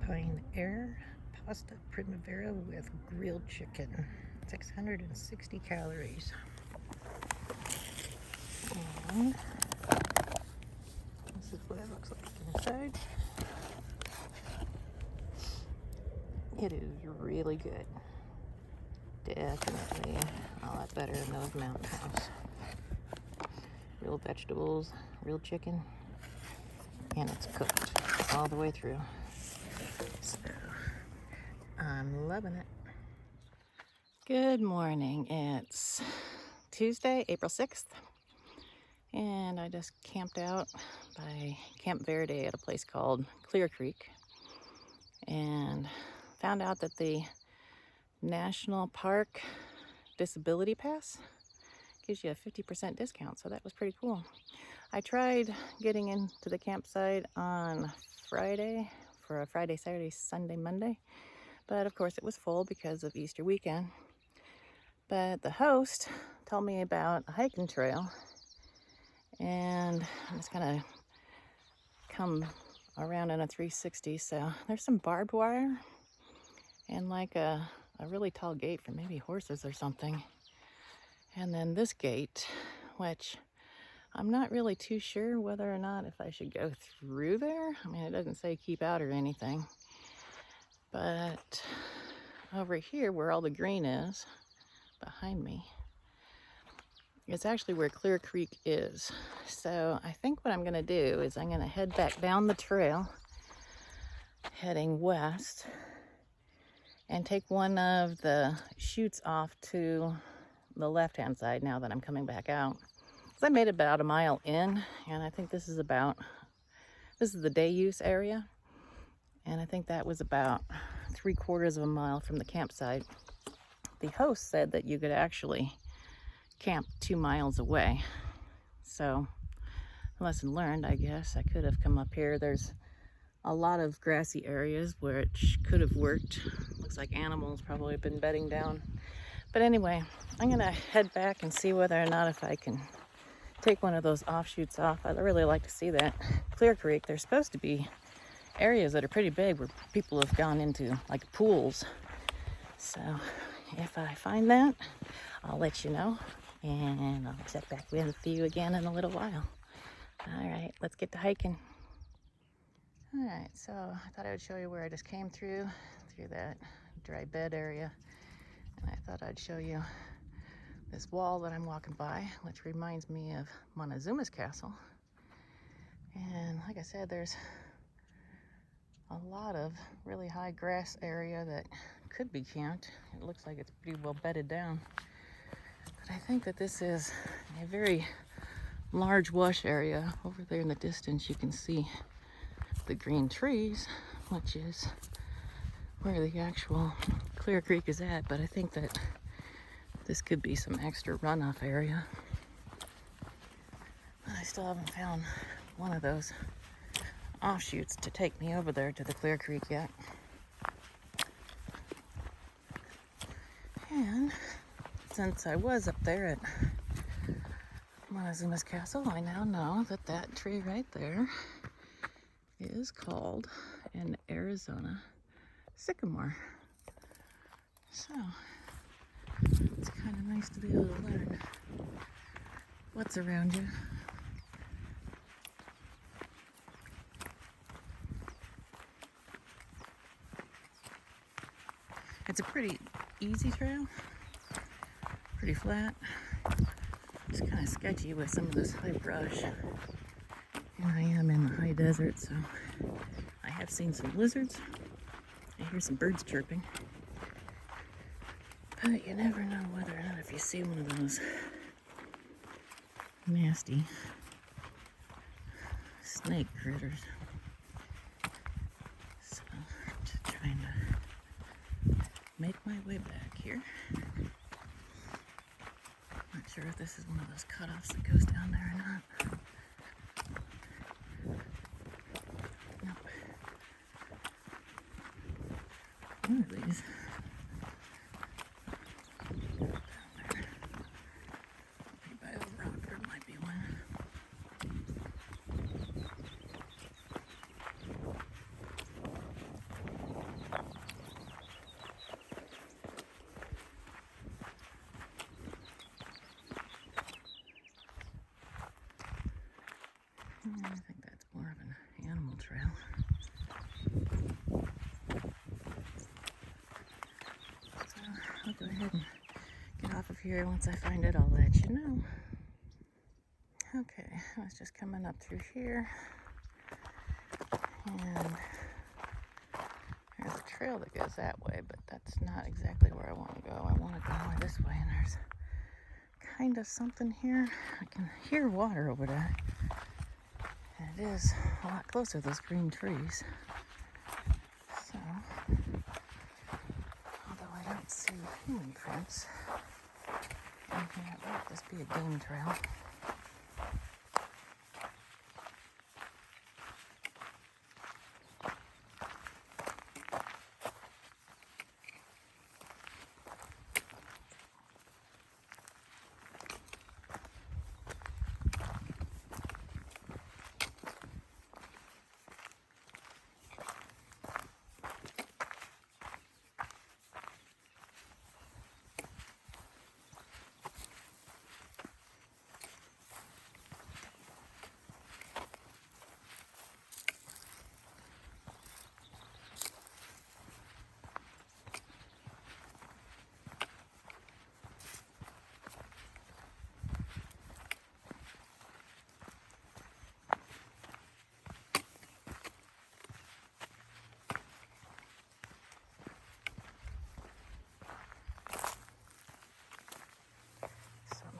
Alpine Air Pasta Primavera with grilled chicken. 660 calories. And this is what it looks like inside. It is really good. Definitely a lot better than those Mountain House. Real vegetables, real chicken, and it's cooked all the way through. So I'm loving it. Good morning. It's Tuesday, April 6th, and I just camped out by Camp Verde at a place called Clear Creek and found out that the National Park Disability Pass gives you a 50% discount, so that was pretty cool. I tried getting into the campsite on Friday for a Friday, Saturday, Sunday, Monday, but of course it was full because of Easter weekend. But the host told me about a hiking trail, and I'm just gonna come around in a 360. So there's some barbed wire and like a really tall gate for maybe horses or something. And then this gate, which I'm not really too sure whether or not if I should go through there. I mean, it doesn't say keep out or anything. But over here where all the green is, behind me, it's actually where Clear Creek is. So I think what I'm gonna do is I'm gonna head back down the trail, heading west, and take one of the chutes off to the left-hand side now that I'm coming back out. So I made about a mile in, and I think this is the day use area. And I think that was about 3/4 of a mile from the campsite. The host said that you could actually camp 2 miles away. So, lesson learned, I guess. I could have come up here. There's a lot of grassy areas which could have worked. Looks like animals probably have been bedding down. But anyway, I'm gonna head back and see whether or not if I can take one of those offshoots off. I'd really like to see that. Clear Creek, there's supposed to be areas that are pretty big where people have gone into like pools. So if I find that, I'll let you know, and I'll check back with you again in a little while. All right, let's get to hiking. All right, so I thought I would show you where I just came through that dry bed area, and I thought I'd show you this wall that I'm walking by, which reminds me of Montezuma's castle. And like I said, there's a lot of really high grass area that could be camped. It looks like it's pretty well bedded down. But I think that this is a very large wash area. Over there in the distance, you can see the green trees, which is where the actual Clear Creek is at. But I think that this could be some extra runoff area. I still haven't found one of those offshoots to take me over there to the Clear Creek yet. And since I was up there at Montezuma's castle, I now know that that tree right there is called an Arizona sycamore. So it's kind of nice to be able to learn what's around you. It's a pretty easy trail, pretty flat. It's kind of sketchy with some of this high brush. And I am in the high desert, so I have seen some lizards. I hear some birds chirping. But you never know whether or not if you see one of those nasty snake critters. So I'm just trying to make my way back here. Not sure if this is one of those cutoffs that goes down there or not. Nope. One of these. Down there. Maybe by the rock there might be one. here. Once I find it, I'll let you know. Okay, I was just coming up through here, and there's a trail that goes that way, but that's not exactly where I want to go. I want to go more this way, and there's kind of something here. I can hear water over there, and it is a lot closer to those green trees. So, although I don't see human prints in here, it might just be a game trail.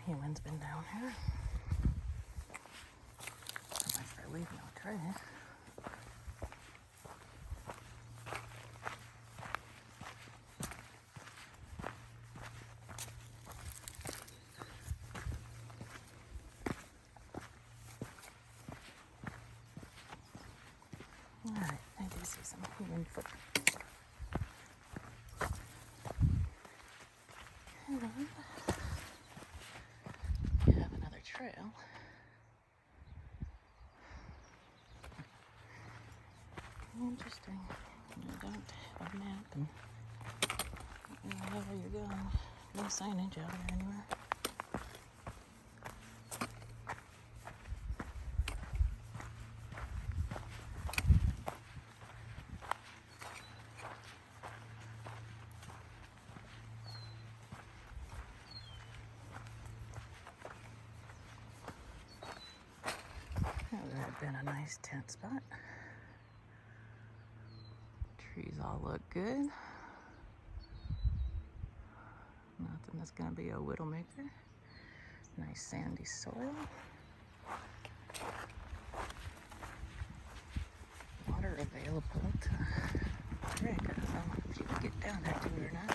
Humans been down here. Unless they leave no trace. Alright, I do see some human footprints. And we have another trail. Interesting. You don't have a map and you don't know where you're going. No signage out there anywhere. That would have been a nice tent spot. Trees all look good. Nothing that's going to be a widowmaker. Nice sandy soil. Water available to drink. I don't know if you can get down there to it or not.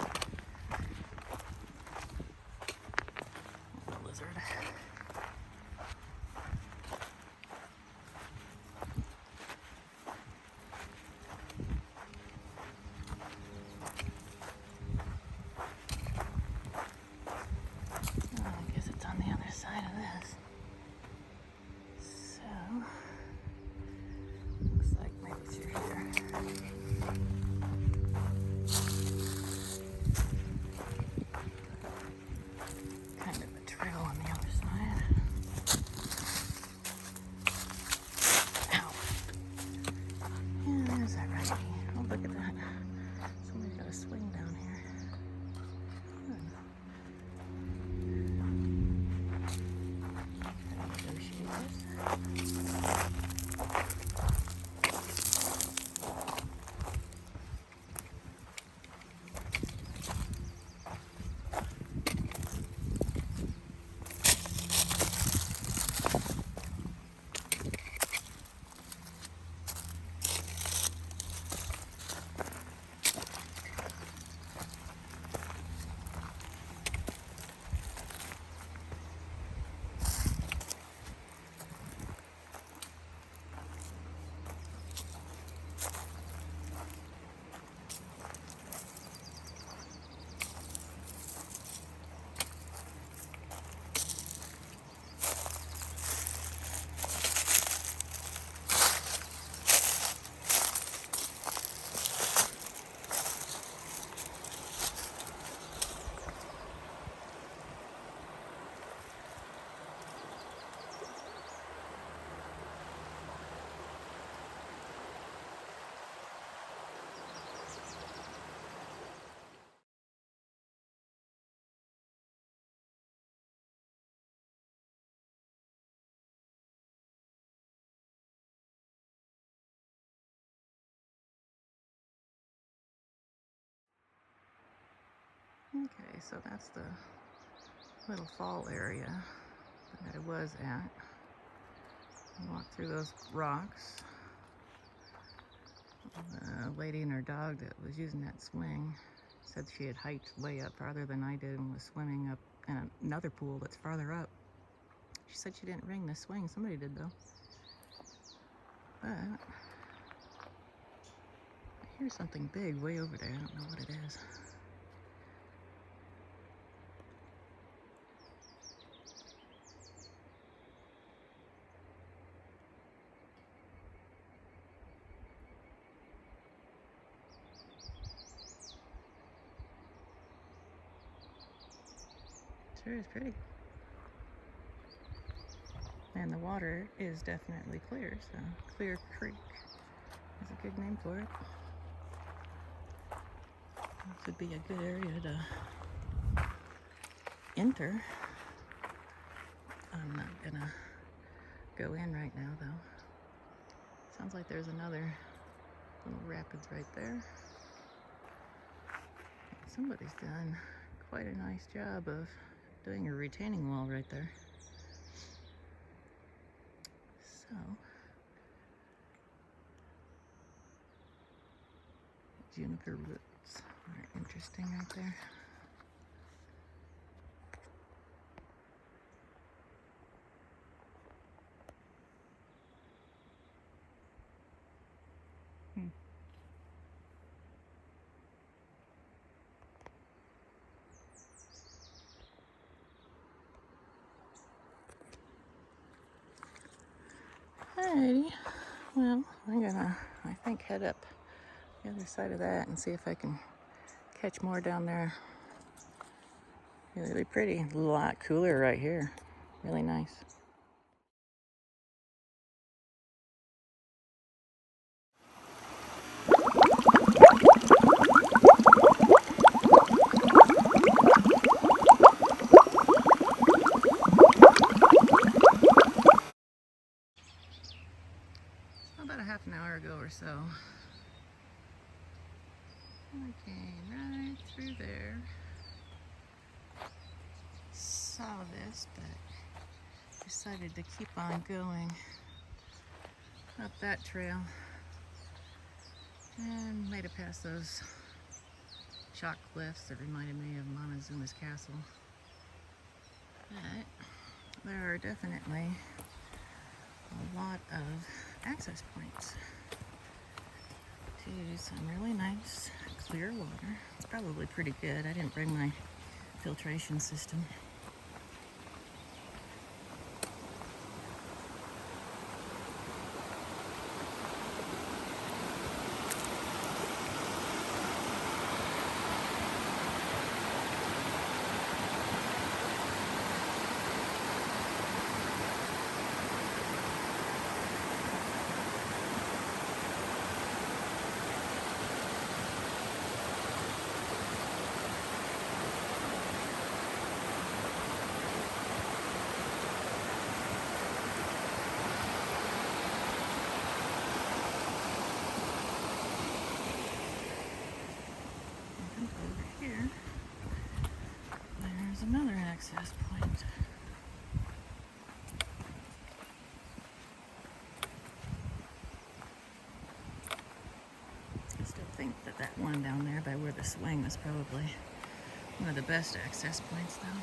A lizard. Side of this. So, looks like maybe through here. Kind of a trail on the other side. Okay, so that's the little fall area that I was at. Walk through those rocks. A lady and her dog that was using that swing said she had hiked way up farther than I did and was swimming up in another pool that's farther up. She said she didn't ring the swing. Somebody did though. But I hear something big way over there. I don't know what it is. Sure is pretty. And the water is definitely clear, so Clear Creek is a good name for it. This would be a good area to enter. I'm not gonna go in right now though. Sounds like there's another little rapids right there. Somebody's done quite a nice job of doing a retaining wall right there. So, juniper roots are interesting right there. Alrighty, well, I'm gonna, I think, head up the other side of that and see if I can catch more down there. Really pretty, a lot cooler right here, really nice. About a half an hour ago or so, I came right through there, saw this, but decided to keep on going up that trail and made it past those chalk cliffs that reminded me of Montezuma's castle. But there are definitely a lot of access points to some really nice clear water. It's probably pretty good. I didn't bring my filtration system. Another access point. I still think that that one down there by where the swing was probably one of the best access points though.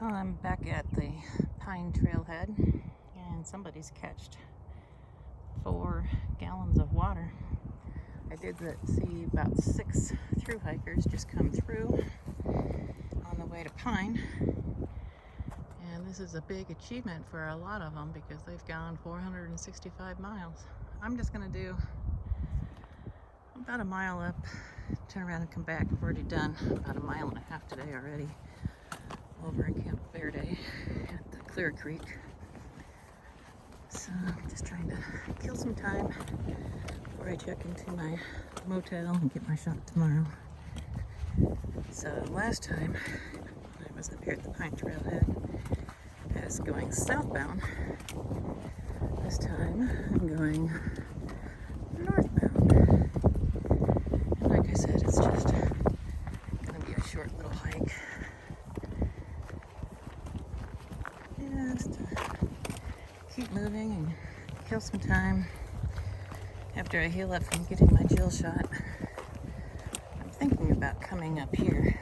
So I'm back at the Pine Trailhead, and somebody's catched 4 gallons of water. I did see about 6 through hikers just come through on the way to Pine, and this is a big achievement for a lot of them because they've gone 465 miles. I'm just going to do about a mile up, turn around and come back. I've already done about a mile and a half today already over in Camp Verde at the Clear Creek. So I'm just trying to kill some time before I check into my motel and get my shot tomorrow. So last time I was up here at the Pine Trailhead, I was going southbound. This time I'm going northbound. And like I said, it's just going to be a short little hike. Just keep moving and kill some time after I heal up from getting my Jill shot. I'm thinking about coming up here,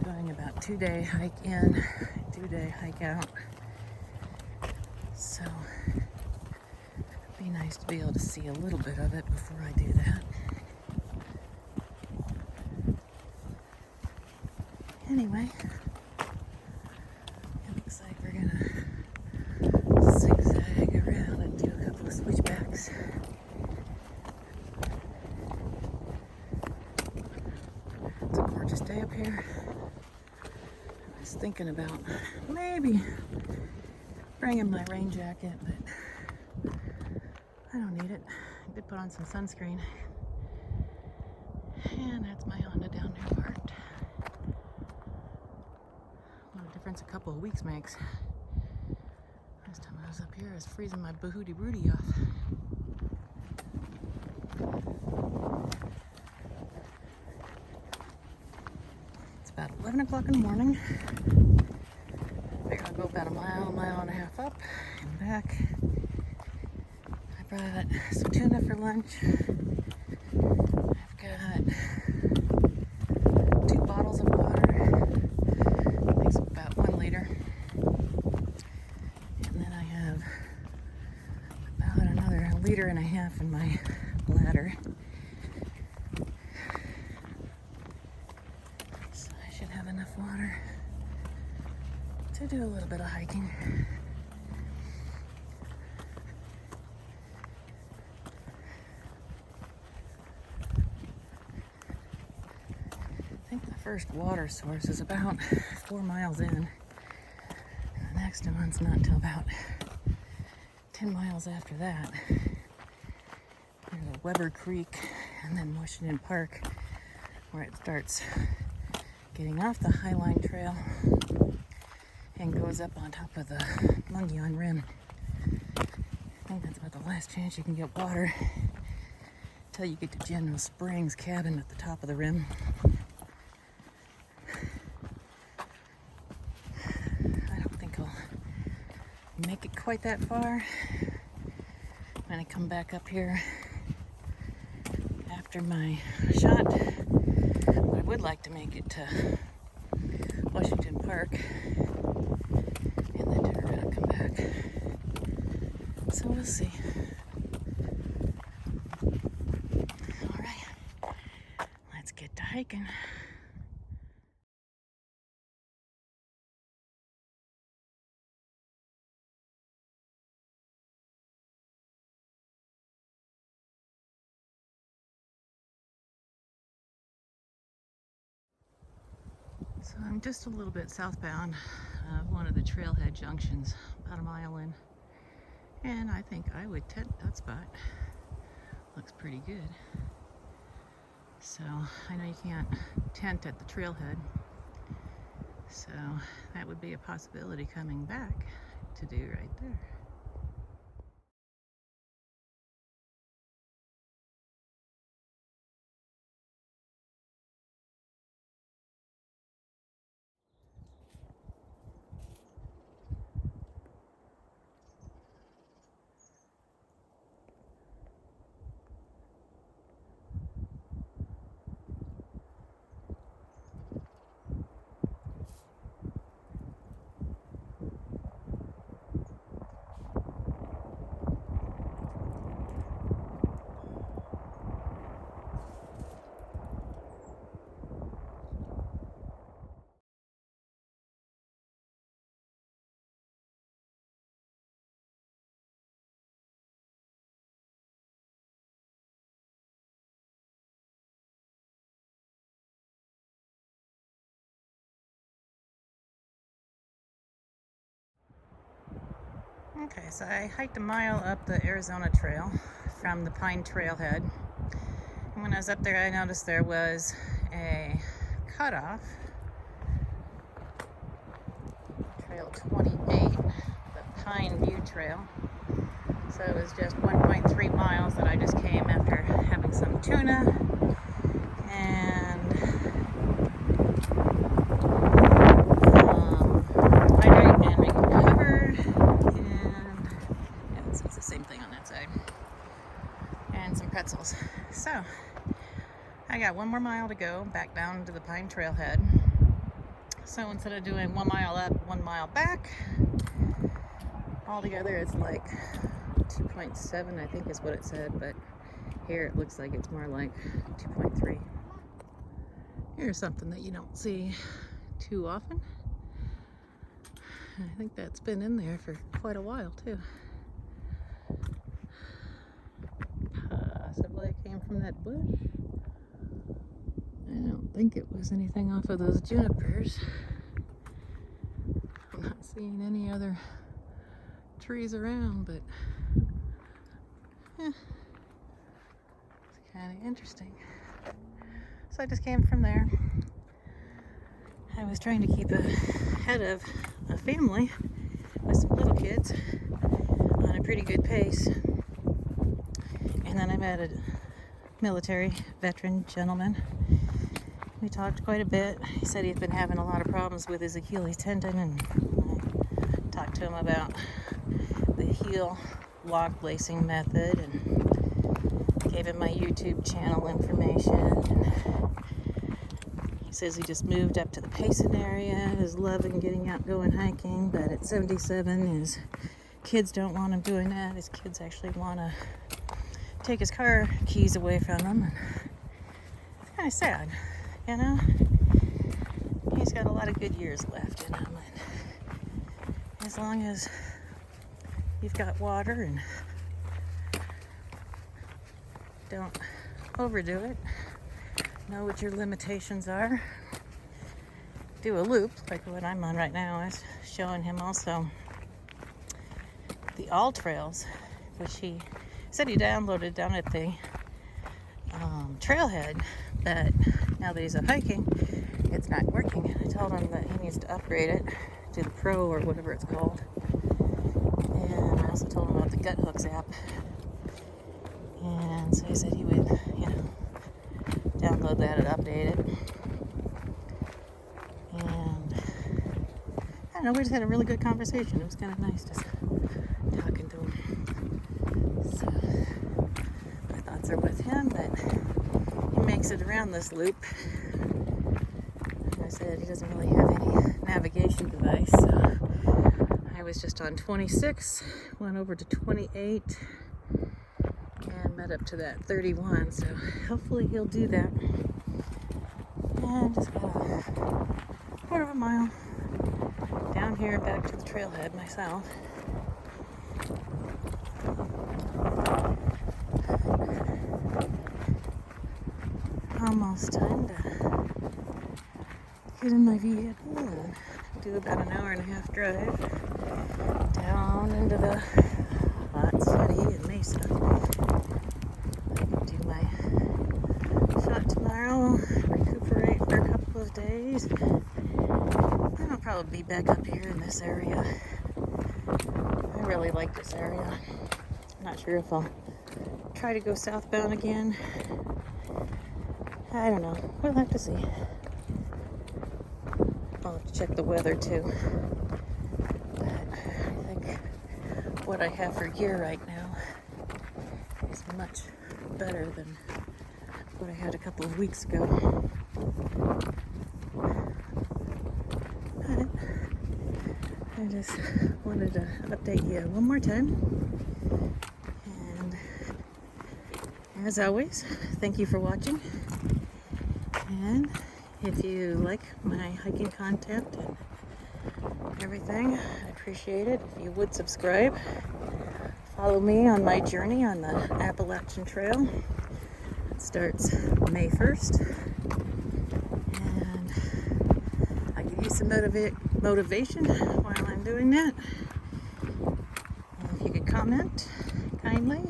doing about 2-day hike in, 2-day hike out. So it'd be nice to be able to see a little bit of it before I do that. Anyway, it looks like we're gonna zigzag around and do a couple of switchbacks. It's a gorgeous day up here. I was thinking about maybe bringing my rain jacket, but I don't need it. I did put on some sunscreen. And that's my Honda down there parked. What a difference a couple of weeks makes. Last time I was up here, I was freezing my Bahooty Broody off. It's about 11 o'clock in the morning. I figure I'll go about a mile and a half up and back. I brought some tuna for lunch. I've got 2 bottles of water. Makes about 1 liter. And then I have about another 1.5 liters in my bladder. So I should have enough water to do a little bit of hiking. I think the first water source is about 4 miles in. And the next one's not until about 10 miles after that. There's a Weber Creek and then Washington Park where it starts getting off the Highline Trail and goes up on top of the Mungion Rim. I think that's about the last chance you can get water until you get to General Springs cabin at the top of the rim. I don't think I'll make it quite that far when I come back up here after my shot. But I would like to make it to Washington Park and then turn around and come back. So we'll see. All right, let's get to hiking. So I'm just a little bit southbound of one of the trailhead junctions, about a mile in. And I think I would tent that spot. Looks pretty good. So I know you can't tent at the trailhead. So that would be a possibility coming back to do right there. Okay, so I hiked a mile up the Arizona Trail from the Pine Trailhead. And when I was up there, I noticed there was a cutoff, Trail 28, the Pine View Trail. So it was just 1.3 miles that I just came after having some tuna and hydrate and recover, and yeah, it's the same thing on that side, and some pretzels. So I got 1 more mile to go back down to the Pine Trailhead. So instead of doing 1 mile up, 1 mile back, altogether it's like 2.7, I think is what it said, but here it looks like it's more like 2.3. Here's something that you don't see too often. I think that's been in there for quite a while too. Possibly it came from that bush. I don't think it was anything off of those junipers. I'm not seeing any other trees around, but it's kind of interesting. So I just came from there. I was trying to keep ahead of a family with some little kids on a pretty good pace. And then I met a military veteran gentleman. We talked quite a bit. He said he'd been having a lot of problems with his Achilles tendon, and I talked to him about the heel lock lacing method and gave him my YouTube channel information. And he says he just moved up to the Payson area, is loving getting out going hiking, but at 77 his kids don't want him doing that. His kids actually want to take his car keys away from him. It's kind of sad, you know? He's got a lot of good years left in him. And as long as you've got water and don't overdo it, know what your limitations are, do a loop like what I'm on right now. I was showing him also the All Trails, which he said he downloaded down at the trailhead, but now that he's up hiking, it's not working. And I told him that he needs to upgrade it to the Pro or whatever it's called. And I also told him about the Gut Hooks app. And so he said he would, download that and update it. And I don't know, we just had a really good conversation. It was kind of nice just talking to him. So my thoughts are with him, but he makes it around this loop. Like I said, he doesn't really have any navigation device, so I was just on 26, went over to 28, and met up to that 31, so hopefully he'll do that. And just got a quarter of a mile down here back to the trailhead myself. Almost time to get in my vehicle and do about an hour and a half drive down into the hot city in Mesa. I can do my shot tomorrow, recuperate for a couple of days. Then I'll probably be back up here in this area. I really like this area. I'm not sure if I'll try to go southbound again. I don't know. We'll have to see. I'll have to check the weather too. But I think what I have for gear right now is much better than what I had a couple of weeks ago. But I just wanted to update you one more time. And as always, thank you for watching. And if you like my hiking content and everything, I appreciate it. If you would subscribe, follow me on my journey on the Appalachian Trail. It starts May 1st. And I give you some motivation while I'm doing that. comment kindly.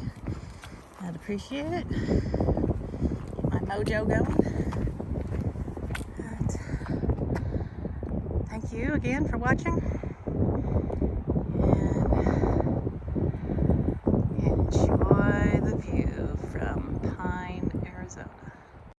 I'd appreciate it. Get my mojo going. But thank you again for watching.